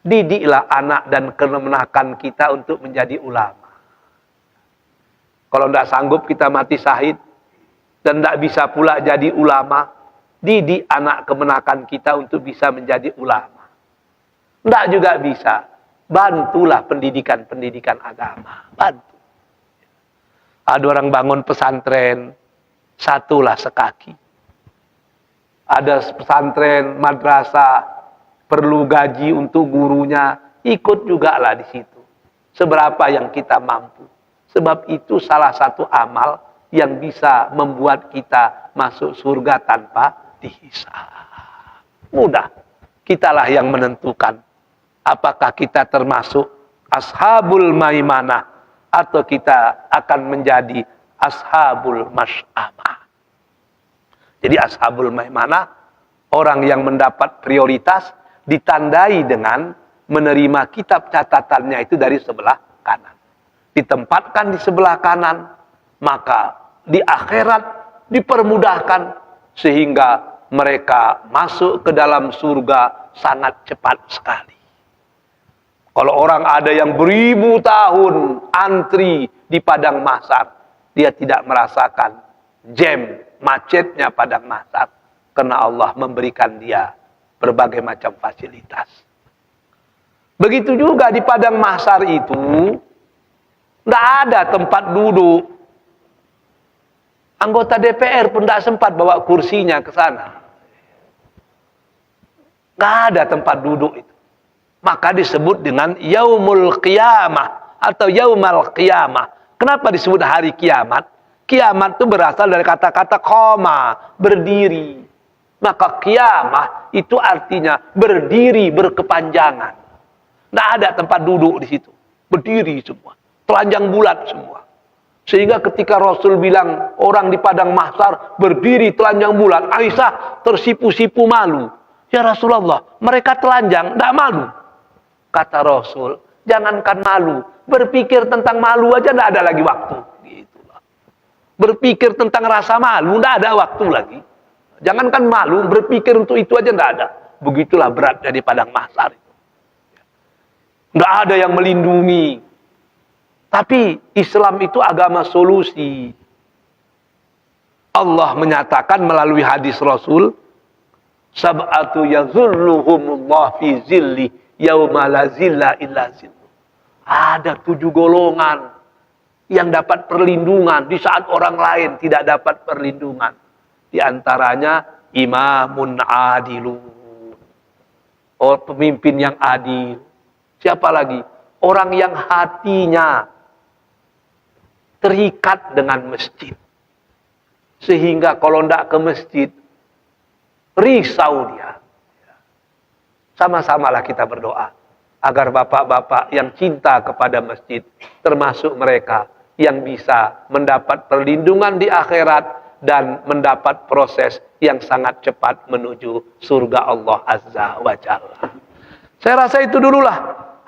didiklah anak dan kemenakan kita untuk menjadi ulama. Kalau tidak sanggup kita mati syahid, dan tidak bisa pula jadi ulama, didik anak kemenakan kita untuk bisa menjadi ulama. Tidak juga bisa. Bantulah pendidikan-pendidikan agama. Bantu. Ada orang bangun pesantren, satulah sekaki. Ada pesantren, madrasah, perlu gaji untuk gurunya, ikut juga lah di situ. Seberapa yang kita mampu. Sebab itu salah satu amal yang bisa membuat kita masuk surga tanpa dihisab. Mudah. Kitalah yang menentukan. Apakah kita termasuk ashabul maimanah atau kita akan menjadi ashabul masy'amah. Jadi ashabul maimanah, orang yang mendapat prioritas ditandai dengan menerima kitab catatannya itu dari sebelah kanan. Ditempatkan di sebelah kanan, maka di akhirat dipermudahkan sehingga mereka masuk ke dalam surga sangat cepat sekali. Kalau orang ada yang beribu tahun antri di padang mahsyar, dia tidak merasakan jam, macetnya padang mahsyar, karena Allah memberikan dia berbagai macam fasilitas. Begitu juga di padang mahsyar itu, tidak ada tempat duduk. Anggota DPR pun tidak sempat bawa kursinya ke sana. Nggak ada tempat duduk itu. Maka disebut dengan yaumul qiyamah atau yaumal qiyamah. Kenapa disebut hari kiamat? Kiamat itu berasal dari kata-kata qoma, berdiri. Maka kiamah itu artinya berdiri berkepanjangan. Nggak ada tempat duduk di situ. Berdiri semua. Telanjang bulat semua. Sehingga ketika Rasul bilang orang di padang mahsyar berdiri telanjang bulat, Aisyah tersipu-sipu malu. Ya Rasulullah, mereka telanjang, tidak malu. Kata Rasul, jangankan malu, berpikir tentang malu aja tidak ada lagi waktu. Gitulah. Berpikir tentang rasa malu, tidak ada waktu lagi. Jangankan malu, berpikir untuk itu aja tidak ada. Begitulah beratnya di padang mahsyar. Tidak ada yang melindungi. Tapi Islam itu agama solusi. Allah menyatakan melalui hadis Rasul, sab'atu yazulluhumullah fi zilli yauma la zilla illa zilluh. Ada 7 golongan yang dapat perlindungan di saat orang lain tidak dapat perlindungan. Di antaranya imamun adilun. Oh, pemimpin yang adil. Siapa lagi? Orang yang hatinya terikat dengan masjid. Sehingga kalau tidak ke masjid, risau dia. Sama-samalah kita berdoa. Agar bapak-bapak yang cinta kepada masjid, termasuk mereka yang bisa mendapat perlindungan di akhirat, dan mendapat proses yang sangat cepat menuju surga Allah Azza wa Jalla. Saya rasa itu dululah.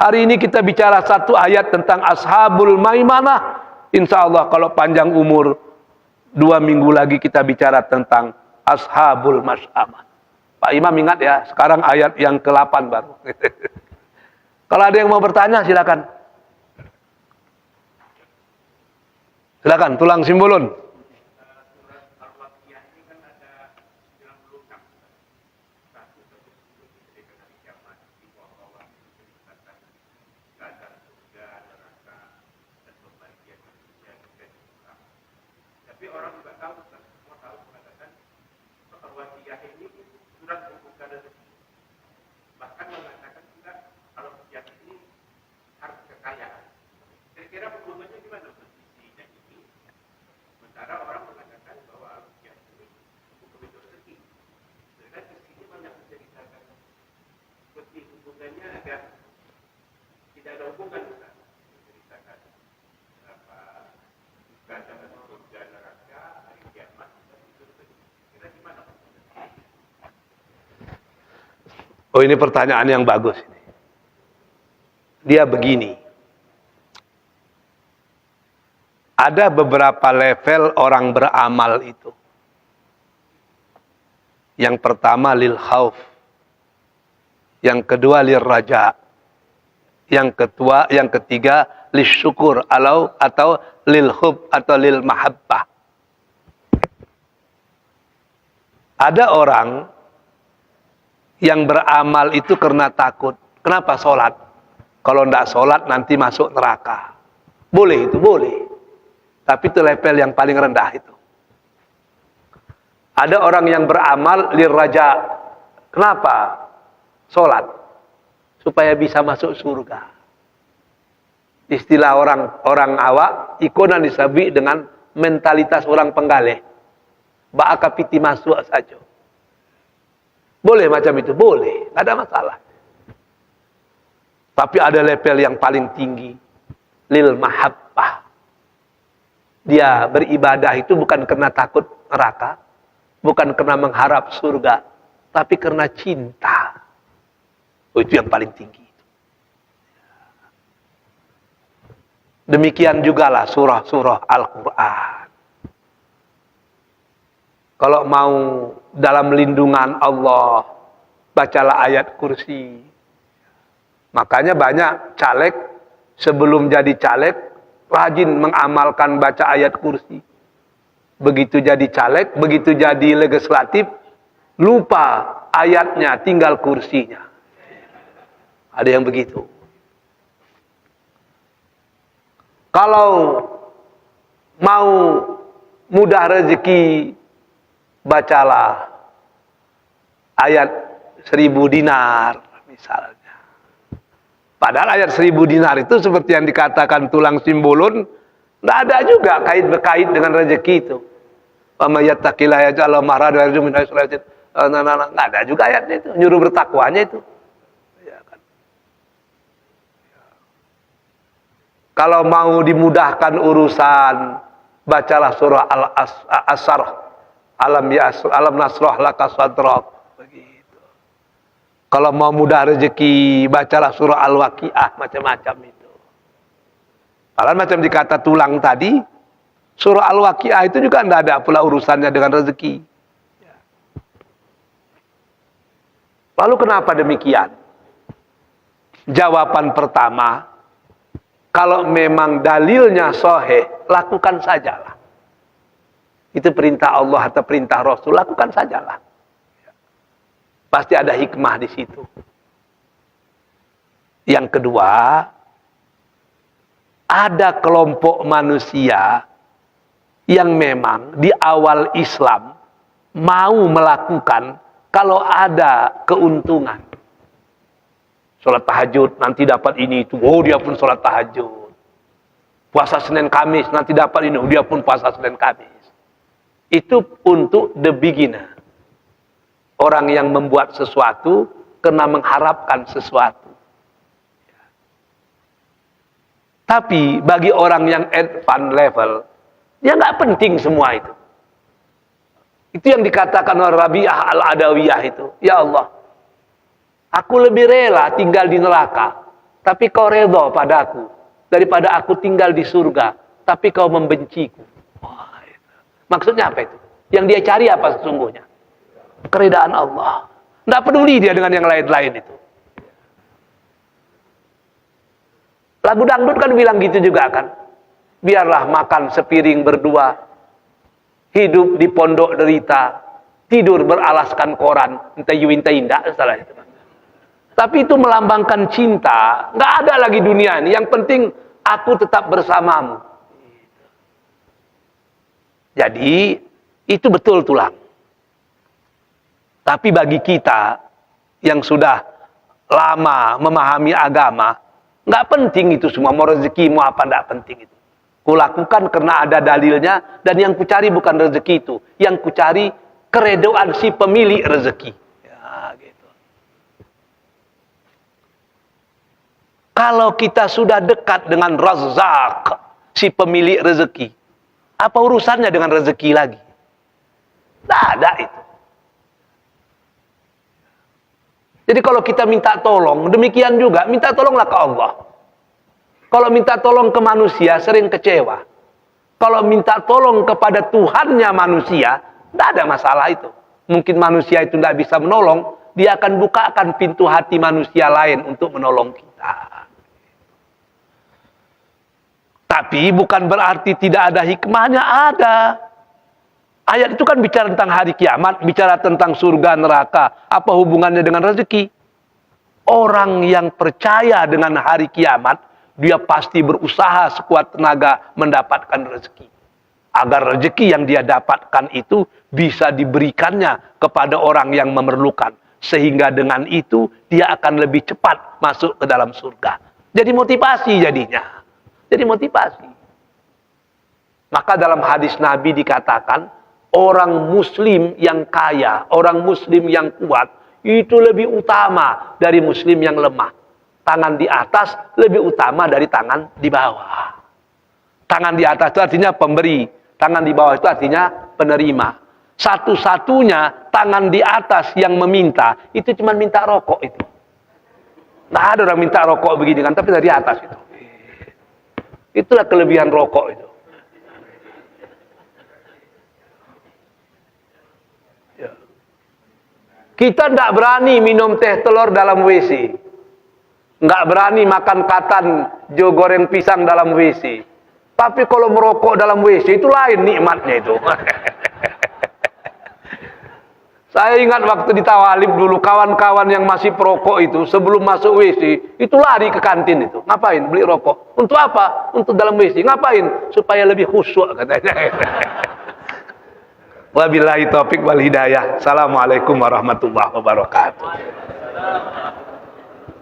Hari ini kita bicara satu ayat tentang Ashabul Maimanah. Insya Allah kalau panjang umur 2 minggu lagi kita bicara tentang Ashabul Masy'amah. Pak Imam ingat ya, sekarang ayat yang ke-8 baru. Kalau ada yang mau bertanya silakan. Silakan, tulang Simbulun. Tapi orang juga tahu, semua tahu mengatakan Al-Waqiah ini surat pembuka rezeki. Bahkan mengatakan juga Al-Waqiah ini harta kekayaan. Kira-kira hubungannya gimana posisinya ini? Sementara orang mengatakan bahwa Al-Waqiah ini bukan itu rezeki. Dan di sini banyak menceritakan seperti hubungannya agak tidak ada hubungan besar. Menceritakan apa keadaan surga neraka hari kiamat dan itu kira gimana? Oh, ini pertanyaan yang bagus ini. Dia begini. Ada beberapa level orang beramal itu. Yang pertama lil khauf. Yang kedua lil raja. Yang ketiga lil syukur atau lil hub atau lil mahabbah. Ada orang yang beramal itu karena takut. Kenapa sholat? Kalau tidak sholat nanti masuk neraka. Boleh itu, boleh. Tapi itu level yang paling rendah itu. Ada orang yang beramal lil raja. Kenapa? Sholat. Supaya bisa masuk surga. Istilah orang awak, ikonan disabi dengan mentalitas orang penggaleh. Ba'aka piti masuk saja. Boleh macam itu? Boleh. Tidak ada masalah. Tapi ada level yang paling tinggi. Lil mahabbah. Dia beribadah itu bukan karena takut neraka. Bukan karena mengharap surga. Tapi karena cinta. Oh, itu yang paling tinggi. Demikian jugalah surah-surah Al-Quran. Kalau mau dalam lindungan Allah, bacalah ayat kursi. Makanya banyak caleg, sebelum jadi caleg, rajin mengamalkan baca ayat kursi. Begitu jadi caleg, begitu jadi legislatif, lupa ayatnya, tinggal kursinya. Ada yang begitu. Kalau mau mudah rezeki, bacalah ayat 1000 dinar misalnya. Padahal ayat 1000 dinar itu seperti yang dikatakan tulang simbolon, tidak ada juga kait-berkait dengan rezeki itu. Wa may yattaqillaha yaj'al lahu makhrajan wa yarzuqhu min haitsu la yahtasib. Nggak ada juga ayatnya itu, nyuruh bertakwanya itu. Ya kan? Kalau mau dimudahkan urusan, bacalah surah Al-Asr. Alam nasrah laka sadrak. Begitu. Kalau mau mudah rezeki, bacalah surah Al-Waqiah, macam-macam itu. Kalau macam dikata tulang tadi, surah Al-Waqiah itu juga tidak ada pula urusannya dengan rezeki. Lalu kenapa demikian? Jawaban pertama, kalau memang dalilnya sahih, lakukan sajalah. Itu perintah Allah atau perintah Rasul, lakukan sajalah. Pasti ada hikmah di situ. Yang kedua, ada kelompok manusia yang memang di awal Islam mau melakukan kalau ada keuntungan. Sholat tahajud, nanti dapat ini itu. Oh, dia pun sholat tahajud. Puasa Senin Kamis, nanti dapat ini. Oh, dia pun puasa Senin Kamis. Itu untuk the beginner. Orang yang membuat sesuatu kena mengharapkan sesuatu. Tapi bagi orang yang advance level, dia nggak penting semua itu. Itu yang dikatakan oleh Rabi'ah Al-Adawiyah itu. Ya Allah, aku lebih rela tinggal di neraka, tapi kau redha padaku, daripada aku tinggal di surga, tapi kau membenciku. Wah, itu. Maksudnya apa itu? Yang dia cari apa sesungguhnya? Keridaan Allah. Tidak peduli dia dengan yang lain-lain itu. Lagu dangdut kan bilang gitu juga kan. Biarlah makan sepiring berdua, hidup di pondok derita, tidur beralaskan koran, entah salah itu. Tapi itu melambangkan cinta. Nggak ada lagi dunia ini. Yang penting aku tetap bersamamu. Jadi itu betul tulang. Tapi bagi kita yang sudah lama memahami agama, nggak penting itu semua, mau rezeki mau apa, nggak penting itu. Kulakukan karena ada dalilnya, dan yang kucari bukan rezeki itu, yang kucari keredoan si pemilik rezeki. Ya, gitu. Kalau kita sudah dekat dengan Razzaq, si pemilik rezeki, apa urusannya dengan rezeki lagi? Tidak ada itu. Jadi kalau kita minta tolong, demikian juga, minta tolonglah ke Allah. Kalau minta tolong ke manusia, sering kecewa. Kalau minta tolong kepada Tuhannya manusia, tidak ada masalah itu. Mungkin manusia itu tidak bisa menolong, dia akan bukakan pintu hati manusia lain untuk menolong kita. Tapi bukan berarti tidak ada hikmahnya, ada. Ayat itu kan bicara tentang hari kiamat, bicara tentang surga neraka. Apa hubungannya dengan rezeki? Orang yang percaya dengan hari kiamat, dia pasti berusaha sekuat tenaga mendapatkan rezeki. Agar rezeki yang dia dapatkan itu bisa diberikannya kepada orang yang memerlukan. Sehingga dengan itu dia akan lebih cepat masuk ke dalam surga. Jadi motivasi jadinya. Jadi motivasi. Maka dalam hadis Nabi dikatakan, orang muslim yang kaya, orang muslim yang kuat, itu lebih utama dari muslim yang lemah. Tangan di atas lebih utama dari tangan di bawah. Tangan di atas itu artinya pemberi, tangan di bawah itu artinya penerima. Satu-satunya tangan di atas yang meminta, itu cuma minta rokok itu. Nah, ada orang minta rokok begini kan, tapi dari atas itu. Itulah kelebihan rokok itu. Kita tidak berani minum teh telur dalam WC. Nggak berani makan katan jo goreng pisang dalam WC. Tapi kalau merokok dalam WC itu lain nikmatnya itu. Saya ingat waktu di Tawalib dulu, kawan-kawan yang masih perokok itu sebelum masuk WC itu lari ke kantin itu. Ngapain? Beli rokok. Untuk apa? Untuk dalam WC. Ngapain? Supaya lebih khusyuk katanya. Wabillahi taufik wal hidayah. Assalamualaikum warahmatullahi wabarakatuh.